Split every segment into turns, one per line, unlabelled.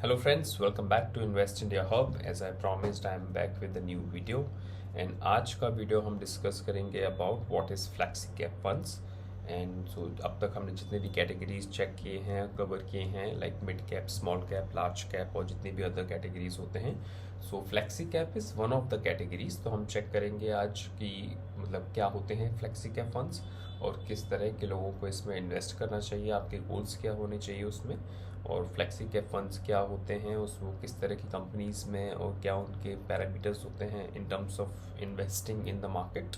Hello friends, welcome back to Invest India Hub. As I promised, I am back with a new video. And आज का video हम discuss करेंगे about what is flexi cap funds. And so अब तक हमने जितने भी categories check किए हैं, कवर किए हैं, like mid cap, small cap, large cap और जितने भी अदर कैटेगरीज होते हैं, so flexi cap is one of the categories. तो हम चेक करेंगे आज कि मतलब क्या होते हैं फ्लैक्सी कैप फंड्स और किस तरह के लोगों को इसमें इन्वेस्ट करना चाहिए, आपके गोल्स क्या होने चाहिए उसमें, और फ्लेक्सी कैप फंड्स क्या होते हैं, उस वो किस तरह की कंपनीज़ में और क्या उनके पैरामीटर्स होते हैं इन terms of investing in the market,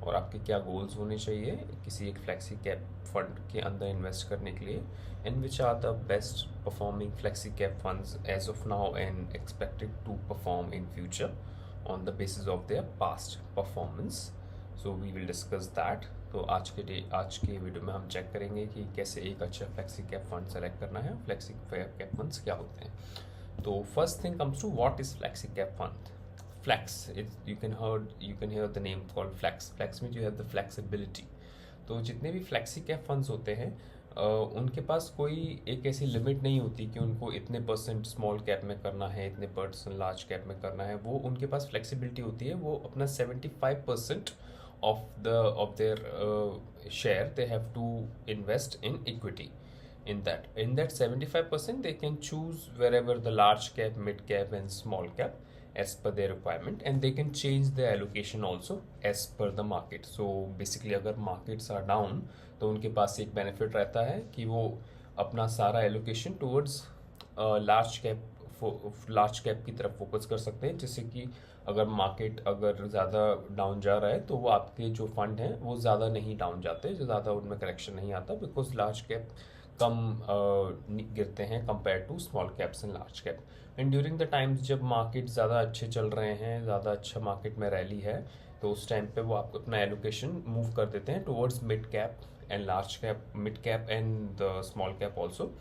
और आपके क्या गोल्स होने चाहिए किसी एक फ्लेक्सी कैप फंड के अंदर इन्वेस्ट करने के लिए, and which are the best performing flexi cap funds as of now and expected to perform in future on the basis of their past performance. So we will discuss that. तो आज के video में हम check करेंगे कि कैसे एक अच्छा फ्लेक्सी कैप फंड सेलेक्ट करना है, फ्लेक्सी कैप फंड्स क्या होते हैं. तो first thing comes to what is flexi cap fund. Flex, you can hear the name called flex. Flex means you have the flexibility. तो जितने भी फ्लेक्सी कैप फंड्स होते हैं उनके पास कोई एक ऐसी लिमिट नहीं होती कि उनको इतने परसेंट स्मॉल कैप में करना है, इतने परसेंट लार्ज कैप में करना है. वो उनके पास फ्लेक्सिबिलिटी होती है. वो अपना 75% of their share they have to invest in equity. In that 75% they can choose wherever the large cap, mid cap and small cap as per their requirement, and they can change the allocation also as per the market. So basically अगर markets are down तो उनके पास एक benefit रहता है कि वो अपना सारा allocation towards लार्ज कैप की तरफ फोकस कर सकते हैं, जिससे कि अगर मार्केट अगर ज़्यादा डाउन जा रहा है तो वो आपके जो फंड हैं वो ज़्यादा नहीं डाउन जाते, जो ज़्यादा उनमें करेक्शन नहीं आता, बिकॉज लार्ज कैप कम गिरते हैं compare to small caps and large cap. And during the times जब मार्केट ज़्यादा अच्छे चल रहे हैं, ज़्यादा अच्छा मार्केट में रैली है, तो उस टाइम पे वो आपको अपना एलोकेशन मूव कर देते हैं towards mid cap and large cap, mid cap and the small cap also,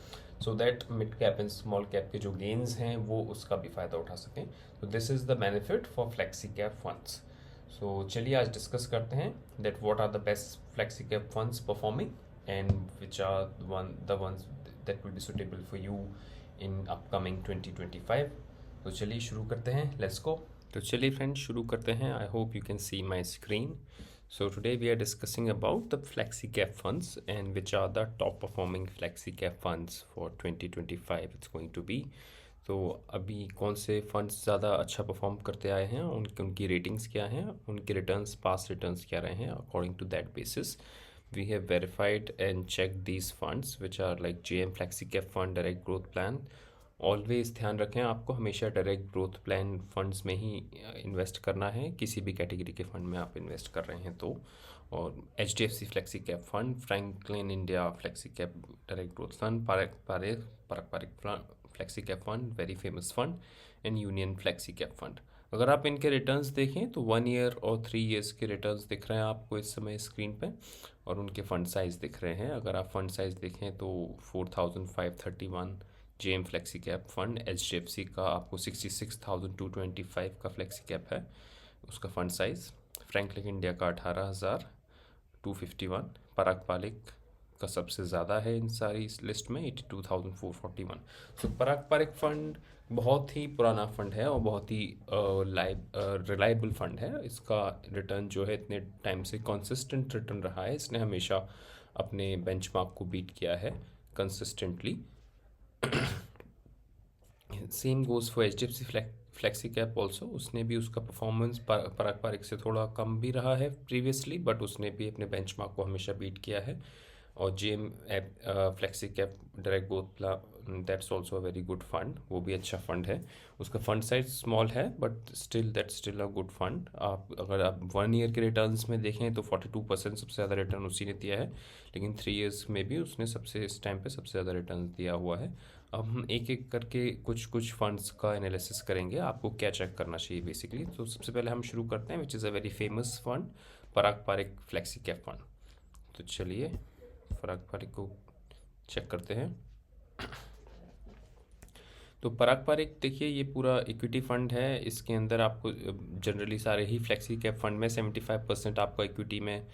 so that mid cap and small cap के जो गेन्स हैं वो उसका भी फ़ायदा उठा सकें. तो this is the benefit for flexi cap funds. So चलिए आज डिस्कस करते हैं that what are the best flexi cap funds performing and which are the ones that will be suitable for you in upcoming 2025. तो चलिए शुरू करते हैं, let's go. तो चलिए फ्रेंड्स शुरू करते हैं. I hope you can see my screen. So today we are discussing about the flexi cap funds and which are the top performing flexi cap funds for 2025 it's going to be. तो अभी कौन से funds ज़्यादा अच्छा perform करते आए हैं, उनकी रेटिंग्स क्या हैं, उनके रिटर्न्स, पास्ट रिटर्न्स क्या रहे हैं, according to that basis we have verified and checked these funds which are like JM Flexi Cap Fund, Direct Growth Plan. Always ध्यान रखें, आपको हमेशा डायरेक्ट ग्रोथ प्लान फंड्स में ही इन्वेस्ट करना है, किसी भी कैटेगरी के फंड में आप इन्वेस्ट कर रहे हैं तो. और HDFC flexi cap fund, Franklin India flexi cap direct growth fund, पारंपरिक flexi cap fund, very famous fund, and Union flexi cap fund. अगर आप इनके रिटर्न्स देखें तो 1 ईयर और 3 ईयर्स के रिटर्न्स दिख रहे हैं आपको इस समय स्क्रीन पे, और उनके फंड साइज़ दिख रहे हैं. अगर आप फंड साइज़ देखें तो 4531 JM flexi cap fund, HDFC का आपको 66,225 का फ्लेक्सी कैप है उसका फंड साइज़, फ्रैंकलिन इंडिया का 18,251, पराग पालिक का सबसे ज़्यादा है इन सारी इस लिस्ट में 82,441. सो पराग पालिक फंड बहुत ही पुराना फंड है और बहुत ही रिलायबल फंड है. इसका रिटर्न जो है इतने टाइम से कंसिस्टेंट रिटर्न रहा है, इसने हमेशा अपने बेंचमार्क को बीट किया है consistently. Same goes for HDFC flexi cap also. उसने भी उसका परफॉर्मेंस पराग पारिक से थोड़ा कम भी रहा है प्रीवियसली, बट उसने भी अपने बेंचमार्क को हमेशा बीट किया है. और JM flexi cap direct growth plan, that's also a very good fund, वो भी अच्छा फंड है. उसका फंड साइज स्मॉल है but that's still a good fund. अगर आप 1 ईयर के रिटर्न्स में देखें तो 42% सबसे ज़्यादा रिटर्न उसी ने दिया है, लेकिन 3 ईयर्स में भी उसने सबसे इस टाइम पे सबसे ज़्यादा रिटर्न दिया हुआ है. अब हम एक एक करके कुछ फंड्स का एनालिसिस करेंगे, आपको क्या चेक करना चाहिए बेसिकली. तो सबसे पहले हम शुरू करते हैं which is a very famous fund, Parag Parikh flexi cap fund. तो चलिए पराग पारिक को चेक करते हैं. तो पराग पारिक देखिए, ये पूरा इक्विटी फंड है. इसके अंदर आपको जनरली सारे ही फ्लेक्सी कैप फंड में 75% आपको इक्विटी में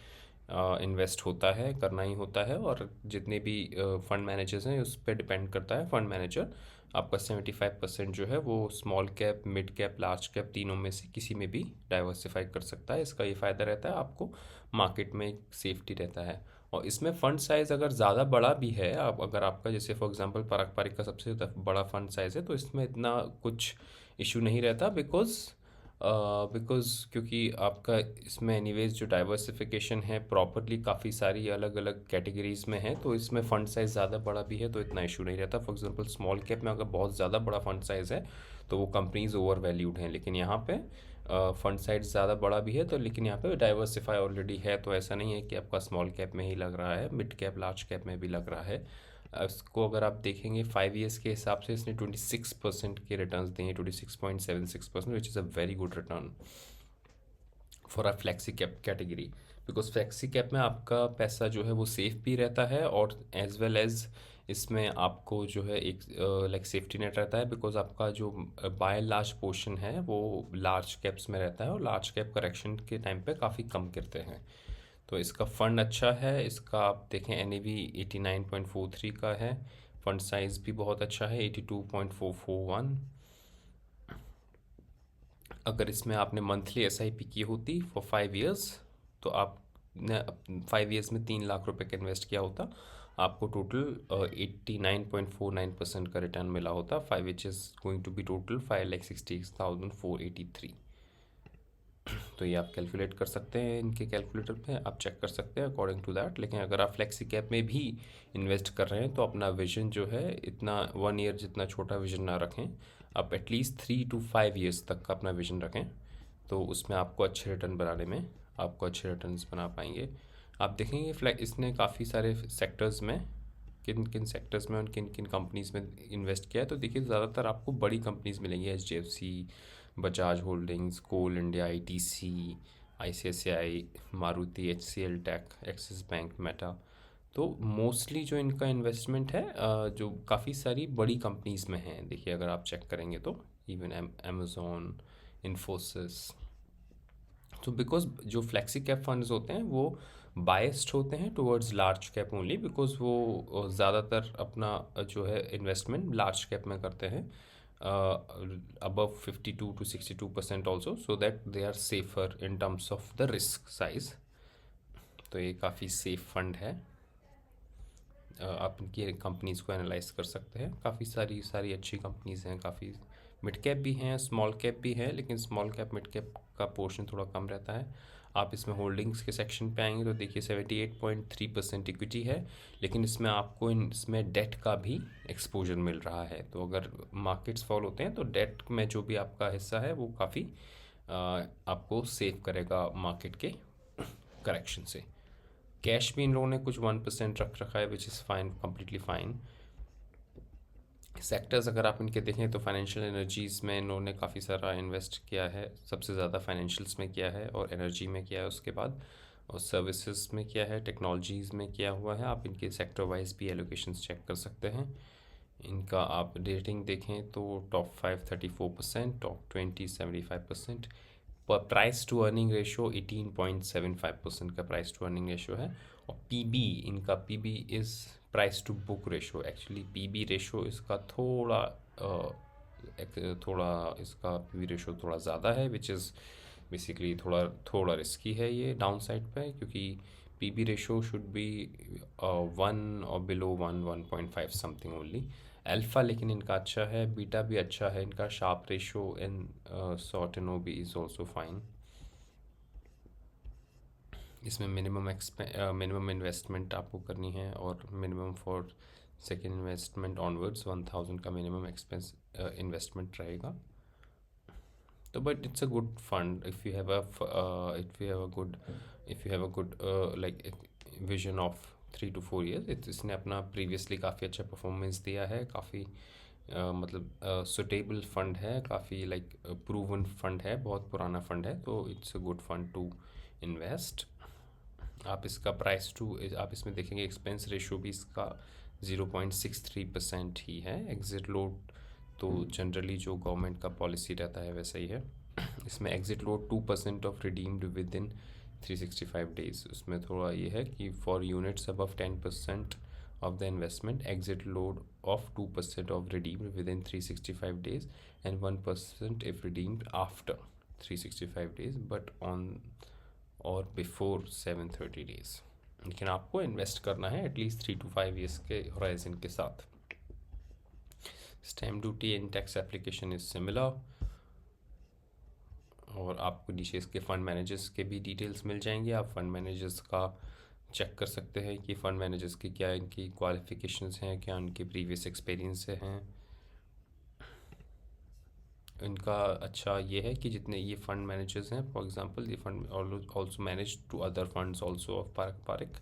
इन्वेस्ट होता है, करना ही होता है। और जितने भी फंड मैनेजर्स हैं उस पर डिपेंड करता है। फंड मैनेजर आपका 75% जो है वो small cap, mid cap, large cap तीनों में से किसी में भी डाइवर्सिफाई कर सकता है। इसका ये फ़ायदा रहता है, आपको मार्केट में एक सेफ्टी रहता है। और इसमें फ़ंड साइज़ अगर ज़्यादा बड़ा भी है, आप अगर आपका जैसे फॉर एग्जांपल पराग पारिक का सबसे बड़ा फ़ंड साइज़ है, तो इसमें इतना कुछ इशू नहीं रहता। बिकॉज़ क्योंकि आपका इसमें एनीवेज जो डाइवर्सिफिकेशन है प्रॉपरली काफ़ी सारी अलग अलग कैटेगरीज में है, तो इसमें फ़ंड साइज़ ज़्यादा बड़ा भी है तो इतना इशू नहीं रहता। फॉर एग्जांपल स्मॉल कैप में अगर बहुत ज़्यादा बड़ा फ़ंड साइज़ है तो वो कंपनीज ओवर वैल्यूड हैं, लेकिन यहाँ पे फ़ंड साइज ज़्यादा बड़ा भी है तो, लेकिन यहाँ पे डाइवर्सिफाई ऑलरेडी है, तो ऐसा नहीं है कि आपका स्मॉल कैप में ही लग रहा है, मिड कैप लार्ज कैप में भी लग रहा है। इसको अगर आप देखेंगे 5 ईयर्स के हिसाब से इसने 26% के रिटर्न्स दिए हैं, 26.76%, विच is a very good return for a flexi cap category. Because flexi cap में आपका पैसा जो है वो सेफ भी रहता है, और एज वेल एज इसमें आपको जो है एक लाइक सेफ्टी नेट रहता है। बिकॉज आपका जो बाय लार्ज पोर्शन है वो लार्ज कैप्स में रहता है, और लार्ज कैप करेक्शन के टाइम पे काफ़ी कम गिरते हैं। तो इसका फ़ंड अच्छा है। इसका आप देखें NAV 89.43 का है। फ़ंड साइज़ भी बहुत अच्छा है, 82.441। अगर इसमें आपने मंथली SIP की होती फॉर 5 ईयर्स, तो आपने 5 ईयर्स में 3 लाख रुपए का इन्वेस्ट किया होता, आपको टोटल 89.49% का रिटर्न मिला होता। 5 which is going to be total 5,60,483। तो ये आप कैलकुलेट कर सकते हैं, इनके कैलकुलेटर पे आप चेक कर सकते हैं अकॉर्डिंग टू दैट। लेकिन अगर आप फ्लेक्सी कैप में भी इन्वेस्ट कर रहे हैं तो अपना विजन जो है इतना 1 ईयर जितना छोटा विजन ना रखें, आप एटलीस्ट 3 to 5 ईयर्स तक का अपना विजन रखें, तो उसमें आपको अच्छे रिटर्न बनाने में आपको अच्छे रिटर्न्स बना पाएंगे। आप देखेंगे इसने काफ़ी सारे सेक्टर्स में, किन किन सेक्टर्स में और किन किन कंपनीज़ में इन्वेस्ट किया है, तो देखिए ज़्यादातर आपको बड़ी कंपनीज़ मिलेंगी, HDFC, Bajaj holdings, Coal India, ITC, ICICI, Maruti, HCL tech, Axis Bank, Meta. तो मोस्टली जो इनका इन्वेस्टमेंट है जो काफ़ी सारी बड़ी कंपनीज़ में है। देखिए अगर आप चेक करेंगे तो इवन अमेज़ॉन, इन्फोसिस। तो बिकॉज जो फ्लेक्सी कैप फंड्स होते हैं वो बायस्ड होते हैं towards large cap only, because वो ज़्यादातर अपना जो है इन्वेस्टमेंट लार्ज कैप में करते हैं, above 52 to 62% also, so that they are safer in terms of the risk size। तो ये काफ़ी सेफ फंड है। आप इनकी कंपनीज़ को एनालाइज कर सकते हैं, काफ़ी सारी सारी अच्छी कंपनीज़ हैं, काफ़ी मिड कैप भी हैं, स्मॉल कैप भी है, लेकिन स्मॉल कैप मिड कैप का पोर्शन थोड़ा कम रहता है। आप इसमें होल्डिंग्स के सेक्शन पे आएंगे तो देखिए 78.3% इक्विटी है, लेकिन इसमें आपको इसमें डेट का भी एक्सपोजर मिल रहा है। तो अगर मार्केट्स फॉल होते हैं तो डेट में जो भी आपका हिस्सा है वो काफ़ी आपको सेव करेगा मार्केट के करेक्शन से। कैश भी इन लोगों ने कुछ 1% रख रखा है, which is fine, completely fine. Sectors अगर आप इनके देखें तो फाइनेंशियल एनर्जीज़ में इन्होंने काफ़ी सारा इन्वेस्ट किया है, सबसे ज़्यादा फाइनेंशियल्स में किया है, और एनर्जी में किया है उसके बाद, और सर्विसेज में किया है, टेक्नोलॉजीज़ में किया हुआ है। आप इनके सेक्टर वाइज भी एलोकेशंस चेक कर सकते हैं। इनका आप रेटिंग देखें तो टॉप 5 34%, टॉप 20 75%, पर प्राइस टू अर्निंग रेशो 18.75% का प्राइस टू अर्निंग रेशो है। और PB, इनका PB is price to book ratio. Actually PB ratio इसका थोड़ा इसका PB रेशो थोड़ा ज़्यादा है, विच इज़ बेसिकली थोड़ा रिस्की है ये डाउन साइड पे, क्योंकि PB रेशो शुड बी 1 और बिलो 1.5 समथिंग ओनली। अल्फ़ा लेकिन इनका अच्छा है, बीटा भी अच्छा है इनका, शार्प रेशो इन सॉर्टेनो भी इज़ ऑल्सो फाइन। इसमें मिनिमम इन्वेस्टमेंट आपको करनी है, और minimum for second investment onwards 1000 का मिनिमम एक्सपेंस इन्वेस्टमेंट रहेगा। तो but it's a good fund if you have a good like vision of 3 to 4 years. इसने अपना प्रीवियसली काफ़ी अच्छा परफॉर्मेंस दिया है, काफ़ी मतलब सुटेबल फंड है, काफ़ी लाइक प्रूवन फंड है, बहुत पुराना फंड है, तो it's a good fund to invest. आप इसका प्राइस टू आप इसमें देखेंगे एक्सपेंस रेशो भी इसका 0.63% ही है। एग्जिट लोड तो जनरली जो गवर्नमेंट का पॉलिसी रहता है वैसा ही है। इसमें exit load 2% of redeemed with in 365 days, उसमें थोड़ा ये है कि for units above 10% of the investment, exit load of 2% of redeemed within 365 days and 1% if redeemed after 365 days but on or before 730 days। लेकिन आपको इन्वेस्ट करना है at least 3 to 5 years के होराइजन के साथ। Stamp duty and tax application is similar, और आपको नीचे इसके फ़ंड मैनेजर्स के भी डिटेल्स मिल जाएंगे। आप फंड मैनेजर्स का चेक कर सकते हैं कि फ़ंड मैनेजर्स की क्या इनकी क्वालिफ़िकेशंस हैं, क्या उनके प्रीवियस एक्सपीरियंस से हैं। इनका अच्छा ये है कि जितने ये फ़ंड मैनेजर्स हैं, फॉर एग्जांपल ये fund also manage to other funds also of Parag Parikh.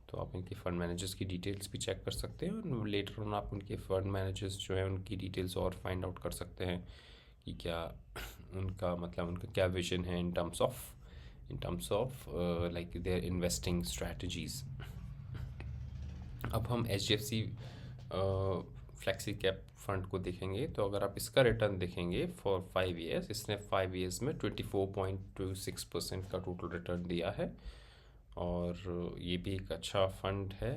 तो आप इनके फ़ंड मैनेजर्स की डिटेल्स भी चेक कर सकते हैं, और लेटर ऑन आप उनके फ़ंड मैनेजर्स जो हैं उनकी डिटेल्स और फाइंड आउट कर सकते हैं कि क्या उनका मतलब उनका क्या विजन है in terms of like their investing strategies. अब हम HDFC फ्लेक्सी कैप फंड को देखेंगे। तो अगर आप इसका रिटर्न देखेंगे फॉर 5 ईयर्स, इसने 5 ईयर्स में 24.26% का टोटल रिटर्न दिया है, और ये भी एक अच्छा फंड है।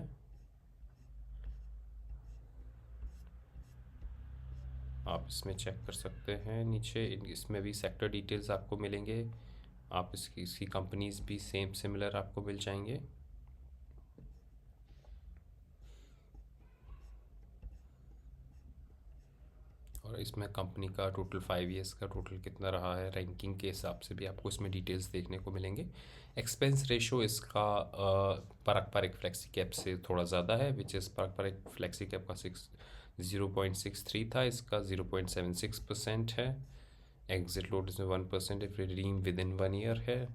आप इसमें चेक कर सकते हैं नीचे, इसमें भी सेक्टर डिटेल्स आपको मिलेंगे। आप इसकी कंपनीज भी सिमिलर आपको मिल जाएंगे। और इसमें कंपनी का टोटल 5 ईयर्स का टोटल कितना रहा है रैंकिंग के हिसाब से भी आपको इसमें डिटेल्स देखने को मिलेंगे। एक्सपेंस रेशो इसका पारक पारिक फ्लेक्सी कैप से थोड़ा ज़्यादा है, which is Parag Parikh flexi cap का 0.63 था, इसका 0.76% है। एग्जिट लोड इसमें 1% if redeem within 1 year है।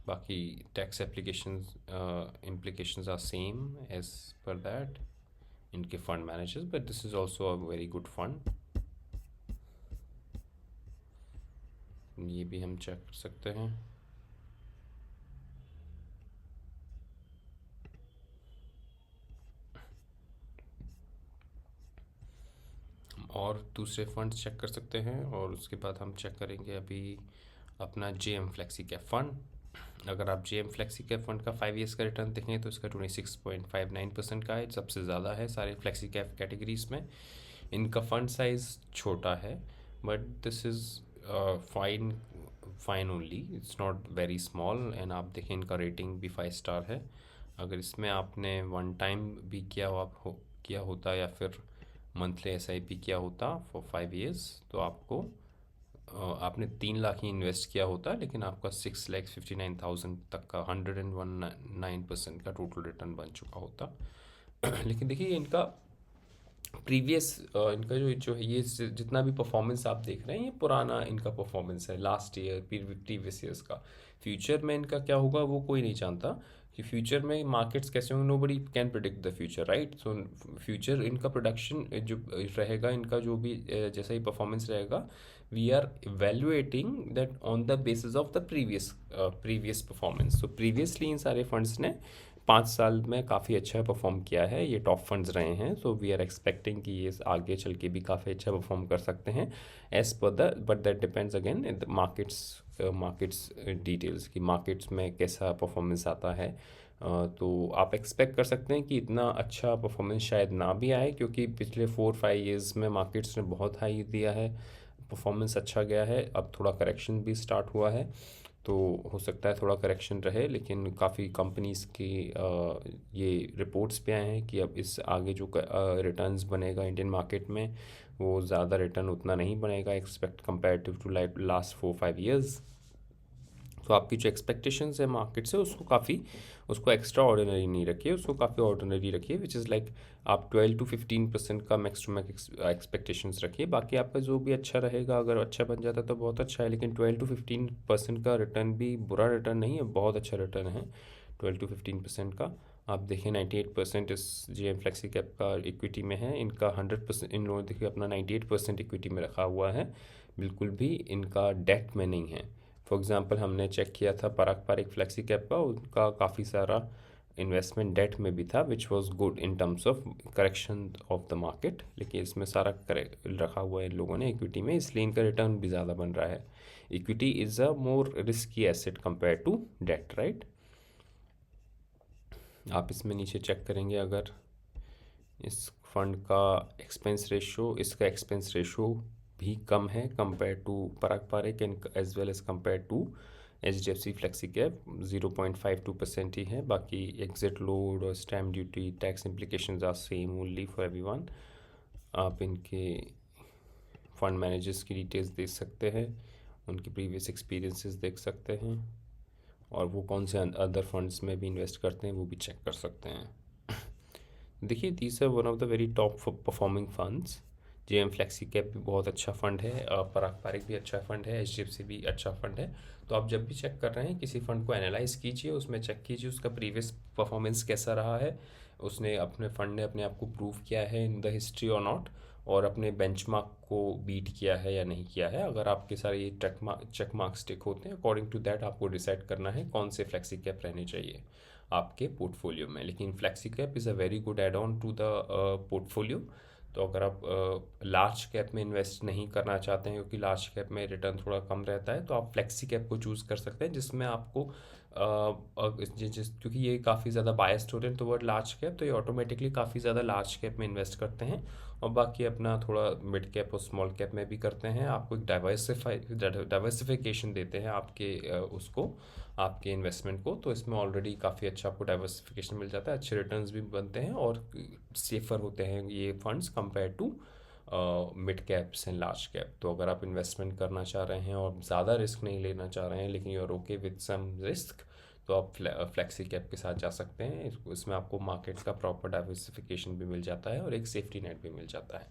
बाकी tax applications implications are same as per that इनके fund managers, but this is also a very good fund. ये भी हम चेक कर सकते हैं। और दूसरे फंड्स चेक कर सकते हैं, और उसके बाद हम चेक करेंगे अभी अपना JM फ्लेक्सी कैप फंड। अगर आप JM फ्लेक्सी कैप फंड का 5 ईयर्स का रिटर्न देखें तो इसका 26.59% का है, सबसे ज़्यादा है सारे फ्लेक्सी कैप कैटेगरीज में। इनका फंड साइज़ छोटा है, but this is fine only, it's not very small. And आप देखें इनका रेटिंग भी 5 स्टार है। अगर इसमें आपने वन टाइम भी किया होता या फिर मंथली SIP किया होता फॉर 5 ईयर्स, तो आपको आपने 3 लाख ही इन्वेस्ट किया होता, लेकिन आपका 6,59,000 तक का 119% का टोटल रिटर्न बन चुका होता। लेकिन देखिए इनका प्रीवियस इनका जो है ये जितना भी परफॉर्मेंस आप देख रहे हैं, ये पुराना इनका परफॉर्मेंस है लास्ट ईयर प्रीवियस ईयर्स का। फ्यूचर में इनका क्या होगा वो कोई नहीं जानता कि फ्यूचर में मार्केट्स कैसे होंगे, nobody can predict the future, right. So future इनका प्रोडक्शन जो रहेगा, इनका जो भी जैसा ही परफॉर्मेंस रहेगा, we are evaluating that on the basis of the previous performance. So previously इन सारे फंड्स ने 5 साल में काफ़ी अच्छा परफॉर्म किया है, ये टॉप फंड्स रहे हैं। सो वी आर एक्सपेक्टिंग कि ये आगे चल के भी काफ़ी अच्छा परफॉर्म कर सकते हैं as per the, but that depends again in the markets details कि मार्केट्स में कैसा परफॉर्मेंस आता है। तो आप एक्सपेक्ट कर सकते हैं कि इतना अच्छा परफॉर्मेंस शायद ना भी आए, क्योंकि पिछले 4-5 ईयर्स में मार्केट्स ने बहुत हाई दिया है, परफॉर्मेंस अच्छा गया है। अब थोड़ा करेक्शन भी स्टार्ट हुआ है, तो हो सकता है थोड़ा करेक्शन रहे, लेकिन काफ़ी कंपनीज़ की ये रिपोर्ट्स पे आए हैं कि अब इस आगे जो रिटर्न्स बनेगा इंडियन मार्केट में, वो ज़्यादा रिटर्न उतना नहीं बनेगा expect comparative to last 4-5 years. तो आपकी जो एक्सपेक्टेशंस है मार्केट से उसको एक्स्ट्रा ऑर्डिनरी नहीं रखिए, उसको काफ़ी ऑर्डिनरी रखिए, विच इज़ लाइक आप 12 to 15% का मैक्स टू मैक्स एक्सपेक्टेशंस रखिए। बाकी आपका जो भी अच्छा रहेगा, अगर अच्छा बन जाता तो बहुत अच्छा है, लेकिन 12 to 15% का रिटर्न भी बुरा रिटर्न नहीं है, बहुत अच्छा रिटर्न है 12 to 15% का। आप देखें 98% इस JM फ्लेक्सी कैप का इक्विटी में है, इनका 100%, इन लोगों ने देखिए अपना 98% इक्विटी में रखा हुआ है, बिल्कुल भी इनका डेट में नहीं है। फॉर एग्ज़ाम्पल हमने चेक किया था पारक पारिक फ्लेक्सी कैप का, उनका काफ़ी सारा इन्वेस्टमेंट डेट में भी था which was good in terms of correction of the market, लेकिन इसमें सारा रखा हुआ है इन लोगों ने इक्विटी में, इसलिए इनका रिटर्न भी ज़्यादा बन रहा है. Equity is a more risky asset compare to debt, right. आप इसमें नीचे चेक करेंगे अगर इस फंड का एक्सपेंस रेशो, इसका एक्सपेंस रेशो भी कम है compare to Parag Parekh and as well as compare to HDFC flexi cap. 0.52% ही है. बाकी एग्जिट लोड और stamp duty tax implications are same only for everyone. आप इनके फंड मैनेजर्स की डिटेल्स देख सकते हैं, उनके प्रीवियस एक्सपीरियंसेस देख सकते हैं, और वो कौन से अदर फंड्स में भी इन्वेस्ट करते हैं वो भी चेक कर सकते हैं. देखिए, these are one of the very top performing funds. JM flexi cap भी बहुत अच्छा फंड है, पराग पारेख भी अच्छा फंड है, HDFC भी अच्छा फंड है. तो आप जब भी चेक कर रहे हैं किसी फंड को एनालाइज कीजिए, उसमें चेक कीजिए उसका प्रीवियस परफॉर्मेंस कैसा रहा है, उसने अपने फंड ने अपने आप को प्रूव किया है इन द हिस्ट्री और नॉट, और अपने बेंचमार्क को बीट किया है या नहीं किया है. अगर आपके सारे ये चेक मार्क्स टिक होते हैं, अकॉर्डिंग टू दैट आपको डिसाइड करना है कौन से फ्लेक्सी कैप रहने चाहिए आपके पोर्टफोलियो में. लेकिन flexi cap is a very good add on to the portfolio. तो अगर आप लार्ज कैप में इन्वेस्ट नहीं करना चाहते हैं क्योंकि लार्ज कैप में रिटर्न थोड़ा कम रहता है, तो आप फ्लेक्सी कैप को चूज़ कर सकते हैं, जिसमें आपको क्योंकि ये काफ़ी ज़्यादा बायस्ड हो रहे हैं टुवर्ड लार्ज कैप, तो ये ऑटोमेटिकली काफ़ी ज़्यादा लार्ज कैप में इन्वेस्ट करते हैं, और बाकी अपना थोड़ा मिड कैप और स्मॉल कैप में भी करते हैं. आपको एक डाइवर्सिफिकेशन देते हैं आपके उसको, आपके इन्वेस्टमेंट को. तो इसमें ऑलरेडी काफ़ी अच्छा आपको डाइवर्सिफिकेशन मिल जाता है, अच्छे रिटर्न्स भी बनते हैं, और सेफर होते हैं ये funds compare to mid caps and large cap. तो अगर आप इन्वेस्टमेंट करना चाह रहे हैं और ज़्यादा रिस्क नहीं लेना चाह रहे हैं, लेकिन you are okay with some risk, तो आप फ्लेक्सी कैप के साथ जा सकते हैं. इसमें आपको मार्केट का प्रॉपर डाइवर्सिफिकेशन भी मिल जाता है और एक सेफ्टी नेट भी मिल जाता है.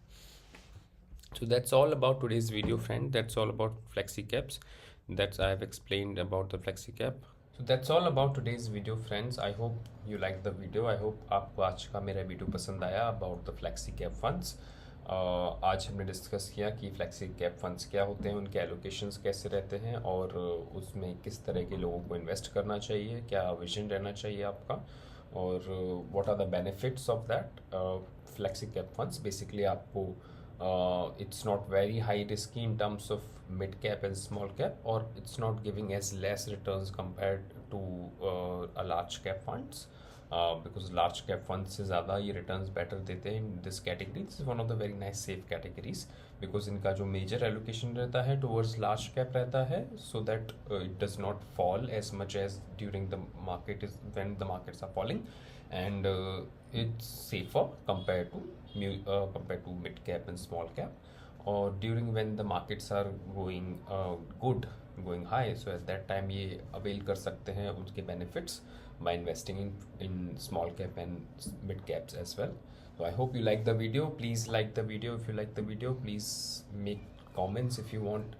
So that's all about today's video, friend. That's all about flexi caps. That's I have explained about the flexi cap. So that's all about today's video, friends. I hope you like the video. I hope आपको आज का मेरा video पसंद आया about the flexi cap funds. आज हमने discuss किया कि फ्लेक्सी कैप फंड्स क्या होते हैं, उनके एलोकेशंस कैसे रहते हैं, और उसमें किस तरह के लोगों को इन्वेस्ट करना चाहिए, क्या विजन रहना चाहिए आपका, और what are the benefits of that. Flexi cap funds basically आपको it's not very high risky in terms of mid cap and small cap, or it's not giving as less returns compared to a large cap funds, because large cap funds से ज़्यादा ये returns better देते हैं in this category. This is one of the very nice safe categories because इनका जो major allocation रहता है towards large cap रहता है, so that it does not fall as much as during the market is when the markets are falling, and it's safer compared to mid cap and small cap, or during when the markets are going good, going high, so at that time ये avail कर सकते हैं उसके benefits by investing in small cap and mid caps as well. So I hope you like the video. Please like the video. If you like the video, please make comments if you want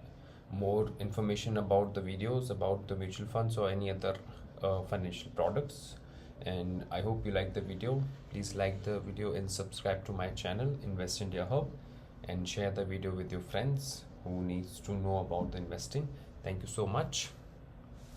more information about the videos, about the mutual funds or any other financial products. And I hope you like the video. Please like the video and subscribe to my channel Invest India Hub, and share the video with your friends who needs to know about the investing. Thank you so much.